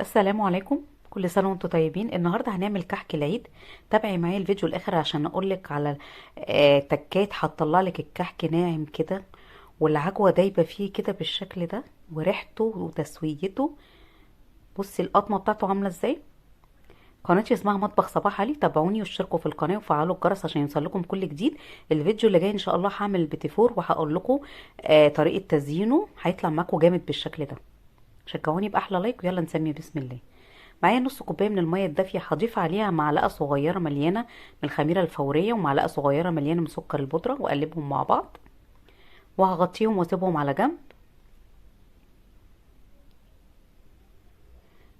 السلام عليكم. كل سنة وانتم طيبين. النهاردة هنعمل كحك العيد. تابعي معايا الفيديو الاخر عشان اقولك على تكات هتطلع لك الكحك ناعم كده، والعجوة دايبة فيه كده بالشكل ده، وريحته وتسويته. بصي القطمة بتاعته عاملة ازاي. قناتي اسمها مطبخ صباح علي، تابعوني واشتركوا في القناة وفعلوا الجرس عشان يوصلكم كل جديد. الفيديو اللي جاي ان شاء الله هعمل البيتيفور وهقول لكم طريقة تزيينه، هيطلع معاكم جامد بالشكل ده. شجعوني بأحلى لايك ويلا نسمي بسم الله. معايا نص كوبايه من الميه الدافيه، هضيف عليها معلقه صغيره مليانه من الخميره الفوريه ومعلقه صغيره مليانه من سكر البودره، واقلبهم مع بعض وهغطيهم واسيبهم على جنب.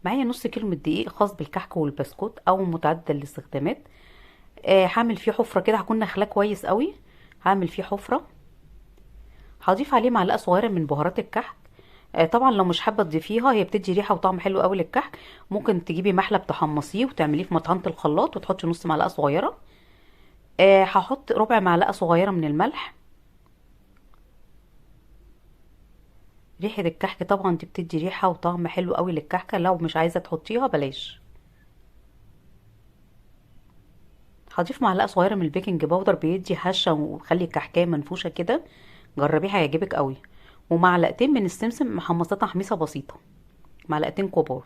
معايا نص كيلو من الدقيق خاص بالكحك والبسكوت او متعدد الاستخدامات. هعمل فيه حفره كده، هكون نخلاه كويس قوي. هعمل فيه حفره. هضيف عليه معلقه صغيره من بهارات الكحك. طبعا لو مش حابه تضيفيها، هي بتدي ريحه وطعم حلو قوي للكحك. ممكن تجيبي محلب تحمصيه وتعمليه في مطحنه الخلاط وتحطي نص معلقه صغيره. هحط ربع معلقة صغيرة من الملح. ريحة الكحك طبعا دي بتدي ريحة وطعم حلو قوي للكحكة، لو مش عايزة تحطيها بلاش. هضيف معلقة صغيرة من البيكنج باودر، بيدي هشة وخلي الكحكاية منفوشة كده. جربيها هيعجبك قوي. ومعلقتين من السمسم محمصة تحميصة بسيطة، معلقتين كبار.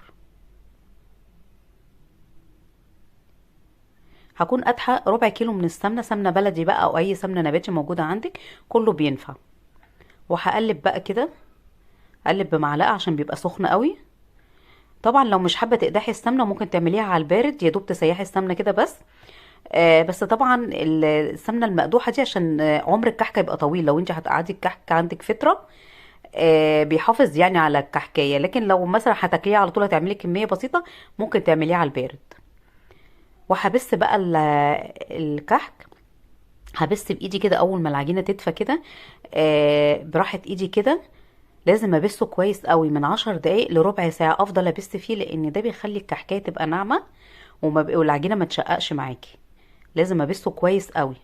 هكون قادحة ربع كيلو من السمنة، سمنة بلدي بقى او اي سمنة نباتي موجودة عندك، كله بينفع. وهقلب بقى كده، اقلب بمعلقة عشان بيبقى سخن قوي. طبعا لو مش حابه تقدحي السمنه ممكن تعمليها على البارد، يا دوب تسيحي السمنه كده بس. بس طبعا السمنه المقدوحه دي عشان عمر الكحكه يبقى طويل، لو انت هتقعدي الكحكه عندك فتره. بيحافظ يعني على الكحكايه، لكن لو مثلا هتاكليها على طول هتعملي كميه بسيطه، ممكن تعمليها على البارد. وهبس بقى الكحك. هبس بايدي كده اول ما العجينه تدفى كده، براحه ايدي كده. لازم ابسه كويس قوي من 10 دقايق لربع ساعه، افضل ابس فيه لان ده بيخلي الكحكايه تبقى ناعمه والعجينه ما تشققش معاكي. لازم ابسه كويس قوي.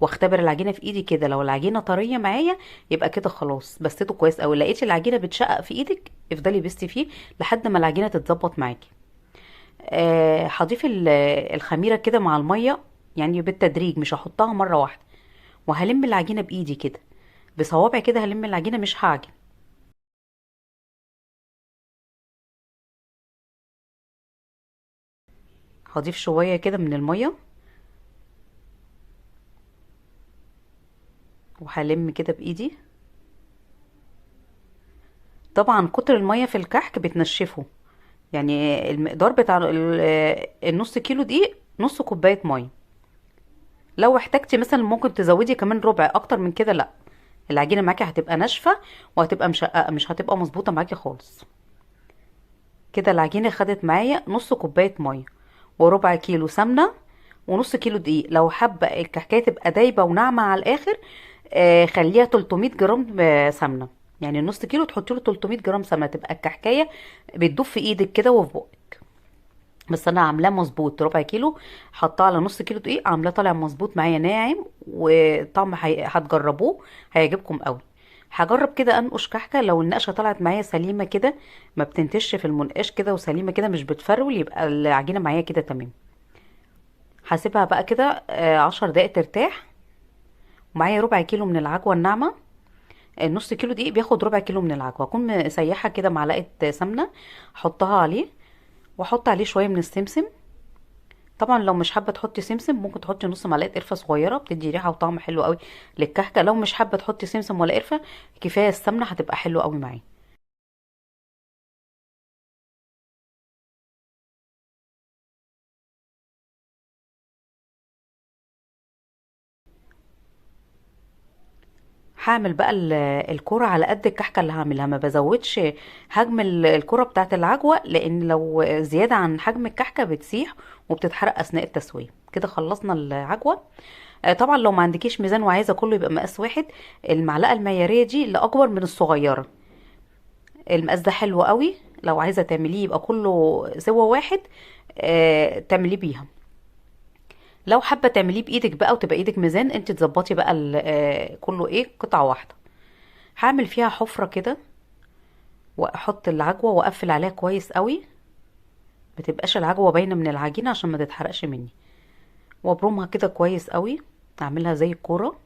واختبر العجينه في ايدي كده، لو العجينه طريه معايا يبقى كده خلاص بسيته كويس قوي. لقيتي العجينه بتشقق في ايدك، افضلي بستي فيه لحد ما العجينه تتظبط معاكي. هضيف الخميره كده مع الميه، يعني بالتدريج مش هحطها مره واحده. وهلم العجينه بايدي كده، بصوابعي كده هلم العجينه مش هعجن. هضيف شويه كده من الميه، وهلم كده بايدي. طبعا كتر الميه في الكحك بتنشفه. يعني المقدار بتاع النص كيلو دقيق نص كوبايه ميه. لو احتاجتي مثلا ممكن تزودي كمان ربع، اكتر من كده لا. العجينه معاكي هتبقى ناشفه وهتبقى مشققه، مش هتبقى مظبوطه معاكي خالص. كده العجينه خدت معايا نص كوبايه ميه وربع كيلو سمنه ونص كيلو دقيق. لو حابه الكحكايه تبقى دايبه وناعمه على الاخر، خليها 300 جرام سمنه. يعني النص كيلو تحطي له 300 جرام سمنه، تبقى الكحكايه بتدوب في ايدك كده وفي بقك. بس انا عاملاه مظبوط ربع كيلو، حطاه على نص كيلو دقيق، عاملاه طالع مظبوط معايا ناعم. وطعم هتجربوه هيعجبكم قوي. هجرب كده انقش كحكه، لو النقشه طلعت معايا سليمه كده، ما بتنتش في المنقاش كده وسليمه كده مش بتفرول، يبقى العجينه معايا كده تمام. هسيبها بقى كده 10 دقايق ترتاح. ومعايا ربع كيلو من العجوه الناعمه. النص كيلو دقيق بياخد ربع كيلو من العجوه. اكون مسيحه كده معلقه سمنه، احطها عليه، واحط عليه شويه من السمسم. طبعا لو مش حابه تحطي سمسم ممكن تحطي نص معلقه قرفه صغيره، بتدي ريحه وطعم حلو قوي للكحكه. لو مش حابه تحطي سمسم ولا قرفه، كفايه السمنه هتبقى حلوه قوي معايا. هعمل بقى الكرة على قد الكحكه اللي هعملها، ما بزودش حجم الكرة بتاعه العجوه، لان لو زياده عن حجم الكحكه بتسيح وبتتحرق اثناء التسويه. كده خلصنا العجوه. طبعا لو ما عندكيش ميزان وعايزه كله يبقى مقاس واحد، المعلقه المعياريه دي اللي اكبر من الصغيره. المقاس ده حلو قوي. لو عايزه تعمليه يبقى كله سوا واحد، تعمليه بيها. لو حابه تعمليه بايدك بقى وتبقى ايدك ميزان، انت تظبطي بقى كله ايه قطعه واحده. هعمل فيها حفره كده، واحط العجوه واقفل عليها كويس قوي. بتبقاش العجوه باينه من العجينه عشان ما تتحرقش مني. وابرمها كده كويس قوي، اعملها زي الكوره.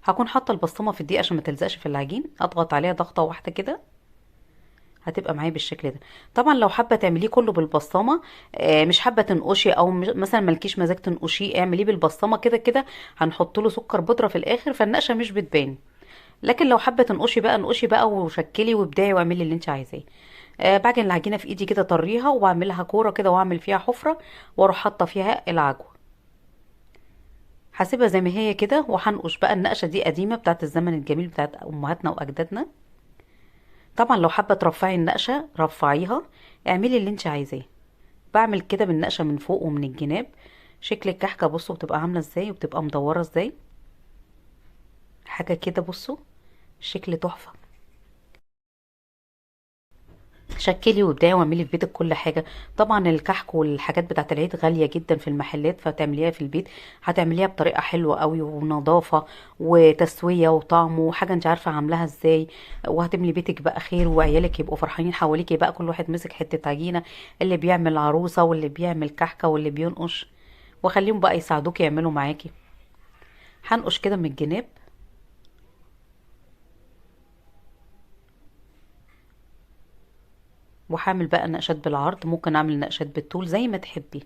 هكون حاطه البسطرمه في الدقيق عشان ما تلزقش في العجين، اضغط عليها ضغطه واحده كده، هتبقى معايا بالشكل ده. طبعا لو حابه تعمليه كله بالبسطامه، مش حابه تنقشي او مثلا مالكيش مزاج تنقشيه، اعمليه بالبسطامه كده كده. هنحط له سكر بودره في الاخر فالنقشه مش بتبان. لكن لو حابه تنقشي بقى انقشي بقى وشكلي وابدعي واعملي اللي انت عايزاه. بعجن العجينه في ايدي كده طريها وبعملها كوره كده واعمل فيها حفره، واروح حاطه فيها العجوه. هسيبها زي ما هي كده، وهنقش بقى. النقشه دي قديمه بتاعت الزمن الجميل بتاعت امهاتنا واجدادنا. طبعا لو حابه ترفعي النقشه رفعيها، اعملي اللي انت عايزاه. بعمل كده بالنقشه من فوق ومن الجناب. شكل الكحكه بصوا بتبقى عامله ازاي وبتبقى مدوره ازاي، حاجه كده بصوا، الشكل تحفه. شكلي وابدعي واعملي في بيتك كل حاجه. طبعا الكحك والحاجات بتاعه العيد غاليه جدا في المحلات، فتعمليها في البيت هتعمليها بطريقه حلوه قوي ونظافه وتسويه وطعم وحاجه انت عارفه عاملاها ازاي. وهتملي بيتك بقى خير، وعيالك يبقوا فرحانين حواليكي بقى، كل واحد مسك حته عجينه، اللي بيعمل عروسه واللي بيعمل كحكه واللي بينقش، وخليهم بقى يساعدوكي يعملوا معاكي. هنقش كده من الجناب. وهعمل بقى نقشات بالعرض، ممكن اعمل نقشات بالطول زي ما تحبي.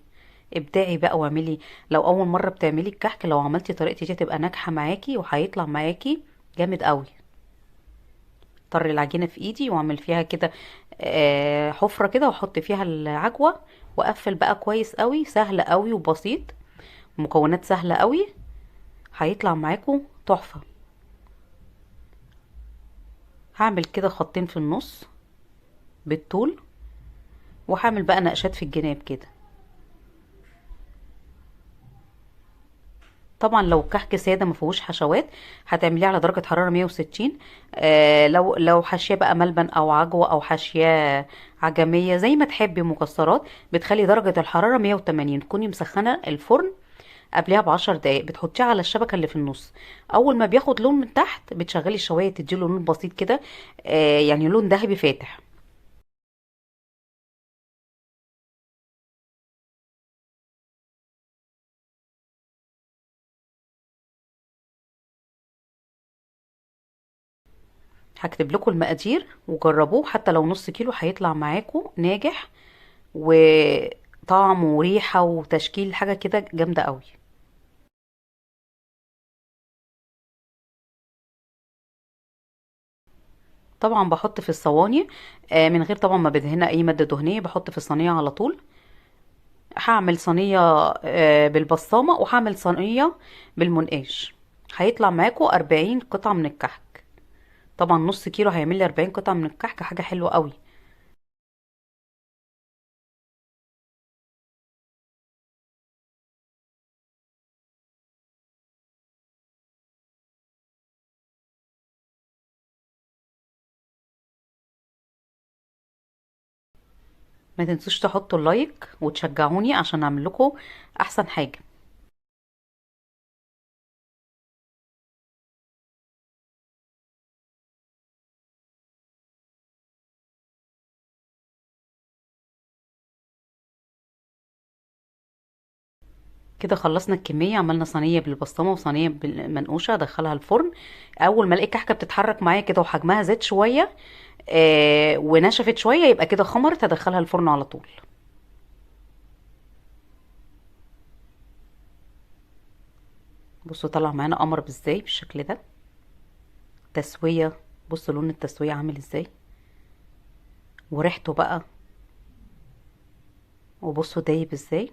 ابدعي بقى واعملي. لو اول مره بتعملي الكحك، لو عملتي طريقتي دي تبقى ناجحه معاكي وهيطلع معاكي جامد قوي. طري العجينه في ايدي واعمل فيها كده حفره كده، واحط فيها العجوه، واقفل بقى كويس قوي. سهل قوي وبسيط، مكونات سهله قوي، هيطلع معاكم تحفه. هعمل كده خطين في النص بالطول، وهعمل بقى نقشات في الجناب كده. طبعا لو كحك ساده ما فيهوش حشوات، هتعمليه على درجه حراره 160. لو حاشيه بقى ملبن او عجوه او حاشيه عجميه زي ما تحبي مكسرات، بتخلي درجه الحراره 180. تكوني مسخنه الفرن قبلها ب10 دقايق، بتحطيه على الشبكه اللي في النص. اول ما بياخد لون من تحت بتشغلي الشوايه تديله لون بسيط كده، يعني لون ذهبي فاتح. هكتب لكم المقادير وجربوه، حتى لو نص كيلو هيطلع معاكم ناجح، وطعم وريحة وتشكيل حاجة كده جامدة قوي. طبعا بحط في الصواني، من غير طبعا ما بدهنها اي مادة دهنية، بحط في الصينية على طول. هعمل صينية بالبصامة، وهعمل صينية بالمنقاش. هيطلع معاكم 40 قطعة من الكحك. طبعا نص كيلو هيعمل لي 40 قطعة من الكحك، حاجة حلوة قوي. ما تنسوش تحطوا اللايك وتشجعوني عشان اعمل لكم احسن حاجة. كده خلصنا الكمية، عملنا صينية بالبسطرمة وصينية بالمنقوشة، ادخلها الفرن. اول ما الاقي الكحكة بتتحرك معايا كده وحجمها زاد شوية ونشفت شوية، يبقى كده خمرت، هدخلها الفرن على طول. بصوا طلع معانا قمر ازاي بالشكل ده. تسوية، بصوا لون التسوية عامل ازاي، وريحته بقى، وبصوا دايب ازاي،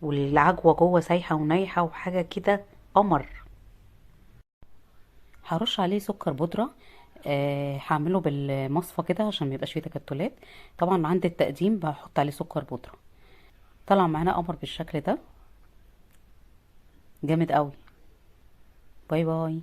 والعجوة جوه سايحة ونايحة وحاجة كده قمر. هرش عليه سكر بودرة. هعمله بالمصفى كده عشان ميبقاش فيه تكتلات. طبعا عند التقديم بحط عليه سكر بودرة. طلع معانا قمر بالشكل ده، جامد قوي. باي باي.